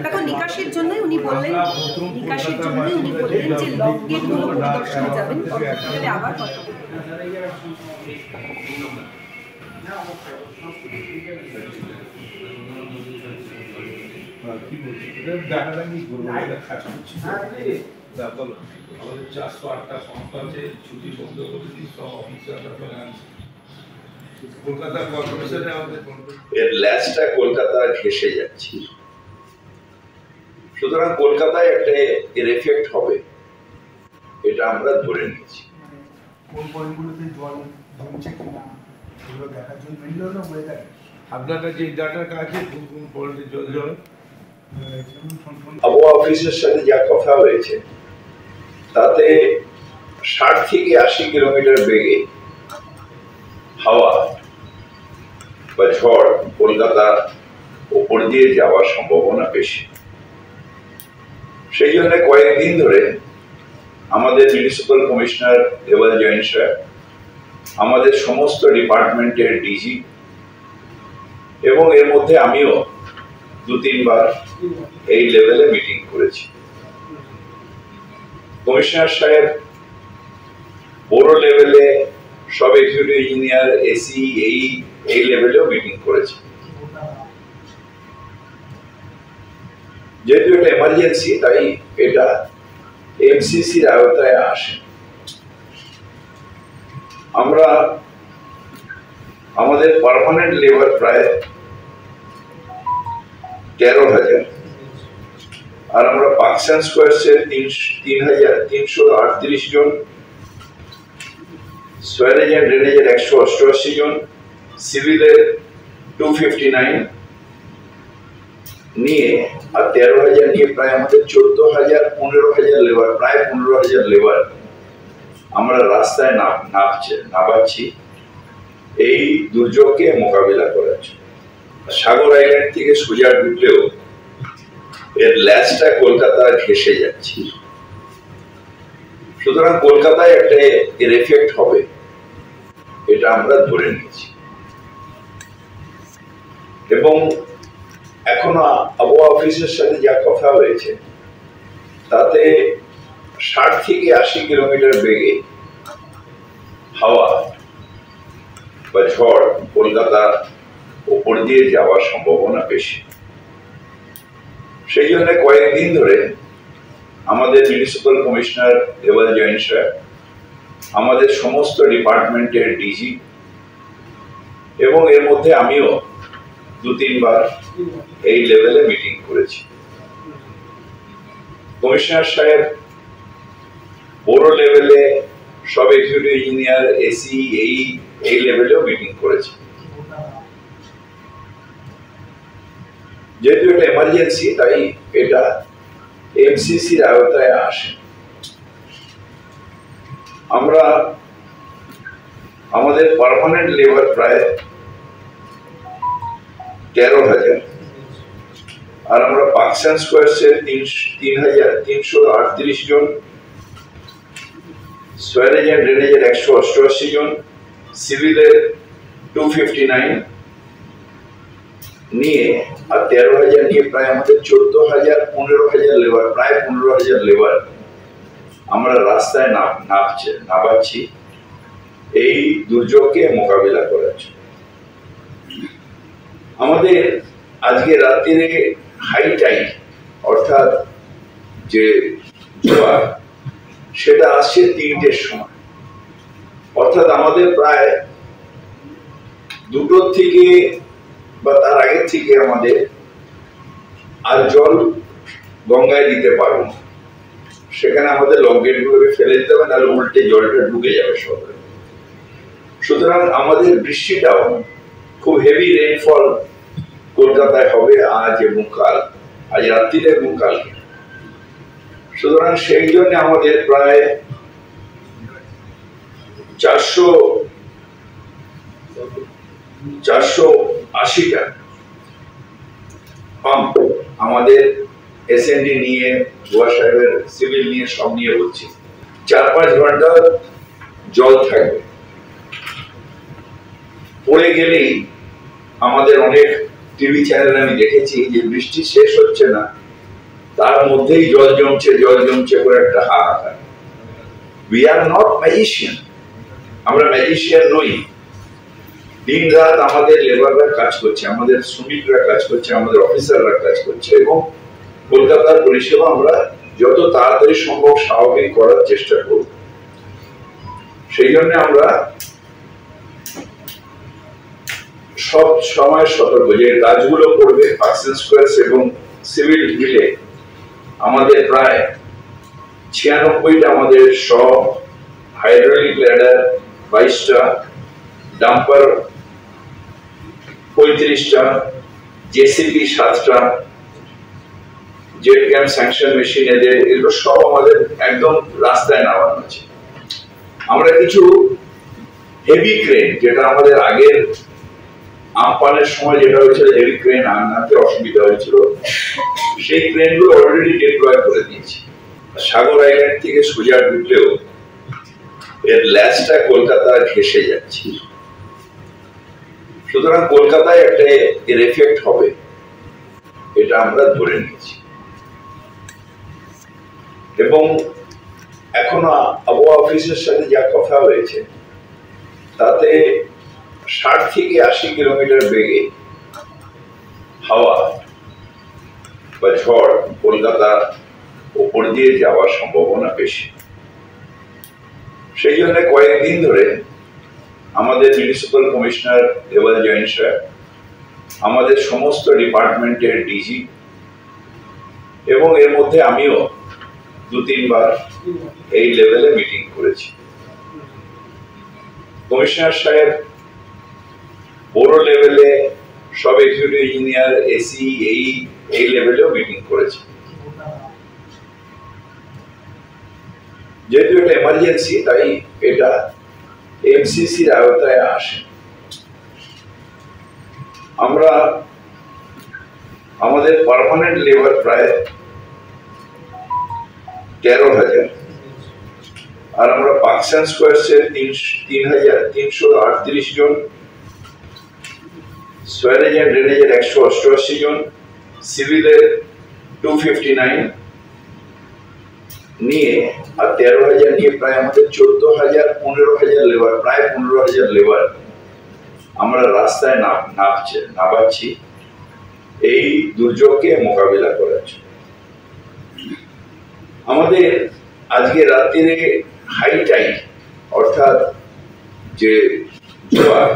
এখন নিকাশের জন্যই উনি বললেন যে লক গেটগুলো পরিদর্শনে যাবেন, পরবর্তীকালে আবার কথা আমাদের 408টা সংস্থা আছে, ছুটি বন্ধ করে সব অফিসাররা চলে আসছে। কলকাতা কর্পোরেশনে আমাদের এর ল্যাজটা কলকাতা ঘেঁষে যাচ্ছে, সুতরাং কলকাতায় একটা এর এফেক্ট হবে, এটা আমরা ধরে নিয়েছি। কোন পয়েন্টগুলোতে জল জমছে কিনা এগুলো দেখার জন্য মিলল না ওয়েদার। আপনার কাছে এই ডাটাটা আছে কোন কোন পয়েন্টে জল জমে? আবহাওয়া অফিসের সাথে যা কথা হয়েছে তাতে 60 থেকে 80 কিলোমিটার বেগে হাওয়া বা ঝড় কলকাতার উপর দিয়ে যাওয়ার সম্ভাবনা বেশি। সেই জন্য কয়েকদিন ধরে আমাদের মিউনিসিপ্যাল কমিশনার দেওয়াল জৈন স্যার, আমাদের সমস্ত ডিপার্টমেন্টের ডিজি এবং এর মধ্যে আমিও 2-3 বার এই লেভেলে মিটিং করেছি। কমিশনার সাহেব বড় লেভেলে সব এক্সিকিউটিভ ইঞ্জিনিয়ার, এসি, এই লেভেলেও মিটিং করেছে। যেহেতু এটা এমার্জেন্সি, তাই এটা এমসিসির আওতায় আসে। আমরা আমাদের পার্মানেন্ট লেবার প্রায় 13,000, আর আমরা পাকসান স্কোয়ারসের 3,338 জন, সোয়ারেজ এন্ড ড্রেনেজের 188 জন, সিভিলের 259 নিয়ে আর 13,000 নিয়ে প্রায় আমাদের 14,000 15,000 লেবার, প্রায় 15,000 লেবার আমরা রাস্তায় নামাচ্ছি এই দুর্যোগকে মোকাবিলা করার জন্য। সাগর আইল্যান্ড থেকে সোজা ঢুকলেও এর ল্যাজটা কলকাতা ঘেঁষে যাচ্ছে, সুতরাং কলকাতায় একটা এর এফেক্ট হবে, এটা আমরা ধরে নিয়েছি। এবং এখনো আবহাওয়া অফিসের সাথে যা কথা হয়েছে তাতে 60 থেকে 80 কিলোমিটার বেগে হাওয়া বা ঝড় কলকাতার উপর দিয়ে যাওয়ার সম্ভাবনা বেশি। সেই জন্য কয়েকদিন ধরে আমাদের মিউনিসিপ্যাল কমিশনার দেওয়াল জৈন স্যার, আমাদের সমস্ত ডিপার্টমেন্টের ডিজি এবং এর মধ্যে আমিও 2-3 বার এই লেভেলে মিটিং করেছি। কমিশনার সাহেব বড় লেভেলে সব এক্সিকিউটিভ ইঞ্জিনিয়ার, এসি, এই লেভেলেও মিটিং করেছে। যেহেতু এটা এমার্জেন্সি, তাই এটা এমসিসির আওতায় আসে। আমরা আমাদের পার্মানেন্ট লেবার প্রায় 13,000, আর আমরা পাকসান স্কোয়ারসের 3,338 জন, সোয়ারেজ এন্ড ড্রেনেজের 188 জন, সিভিলের 259 নিয়ে আর 13,000 নিয়ে প্রায় আমাদের 14,000 15,000 লেবার, প্রায় 15,000 লেবার আমরা রাস্তায় নামাচ্ছি এই দুর্যোগকে মোকাবিলা করার জন্য। আমাদের আজকে রাত্রিরে হাই টাইড অর্থাৎ যে জোয়ার, সেটা আসছে 3টের সময়, অর্থাৎ আমাদের প্রায় 2টোর থেকে বা তার আগের থেকে আমাদের আর জল গঙ্গায় দিতে পারবো না। সেখানে আমাদের লক গেটগুলোকে ফেলে দিতে হবে, নাহলে উল্টে জলটা ঢুকে যাবে শহরে। সুতরাং আমাদের বৃষ্টিটাও খুব হেভি রেইনফল কলকাতায় হবে আজ এবং কাল, আজ রাত্রিরে এবং কালকে। সুতরাং সেই জন্য আমাদের প্রায় 480টা পাম্প আমাদের এসএনডি নিয়ে, গোয়া সাহেবের সিভিল নিয়ে, সব নিয়ে বলছি 4-5 ঘন্টা জল থাকবে। পড়ে গেলেই আমাদের অনেক টিভি চ্যানেলে আমি দেখেছি যে বৃষ্টি শেষ হচ্ছে না, তার মধ্যেই জল জমছে করে একটা হাহাকার। উই আর নট ম্যাজিশিয়ান, আমরা ম্যাজিশিয়ান নই। দিন রাত আমাদের লেবাররা কাজ করছে, আমাদের শ্রমিকরা কাজ করছে, আমাদের অফিসাররা কাজ করছে, এবং কলকাতার পরিষেবা আমরা যত তাড়াতাড়ি সম্ভব স্বাভাবিক করার চেষ্টা করব। সেই জন্য আমরা সব সময় সতর্ক যে কাজগুলো করবে পার্কসন স্কোয়ার এবং সিভিল মিলে আমাদের প্রায় 96টা আমাদের সব হাইড্রোলিক ল্যাডার 22টা, ডাম্পার 35টা, জেসিবি 7টা, জেট ক্যাম্প স্যাংশন মেশিন এগুলো সব আমাদের একদম রাস্তায় নামানো আছে। আমরা কিছু হেভি ক্রেন, যেটা আমাদের আগের আমপানের সময় যেটা হয়েছিল হেভি ক্রেন আনতে অসুবিধা হয়েছিল, সেই ক্রেনগুলো অলরেডি ডিপ্লয় করে দিয়েছি। সাগর আইল্যান্ড থেকে সোজা ঢুকলেও এর ল্যাচটা কলকাতা ঘেঁষে যাচ্ছে, সুতরাং কলকাতায় একটা এর এফেক্ট হবে, এটা আমরা ধরে নিয়েছি। এবং এখনো আবহাওয়া অফিসের সাথে যা কথা হয়েছে তাতে 60 থেকে 80 কিলোমিটার বেগে হাওয়া বা ঝড় কলকাতার উপর দিয়ে যাওয়ার সম্ভাবনা বেশি। সেই জন্য কয়েকদিন ধরে আমাদের মিউনিসিপাল কমিশনার দেওয়াল জৈন স্যার, আমাদের সমস্ত ডিপার্টমেন্টের ডিজি এবং এর মধ্যে আমিও 2-3 বার এই লেভেলে মিটিং করেছি। কমিশনার সাহেব বড় লেভেলে সব এক্সিকিউটিভ ইঞ্জিনিয়ার, এসি, এই লেভেলেও মিটিং করেছে। যেহেতু এটা এমার্জেন্সি, তাই এটা এমসিসির আওতায় আসে। আমরা আমাদের পার্মানেন্ট লেবার প্রায় 13,000, আর আমরা পার্কসন স্কোয়ারসে 3,338 জন, সোয়ারেজ এন্ড ড্রেনেজের 188 জন, সিভিলের 259 নিয়ে আর 13,000 নিয়ে প্রায় আমাদের 14,000-15,000 লেবার, প্রায় 15,000 লেবার আমরা রাস্তায় নামাচ্ছি এই দুর্যোগকে মোকাবিলা করার জন্য। আমাদের আজকে রাত্রিরে হাই টাইড অর্থাৎ যে জোয়ার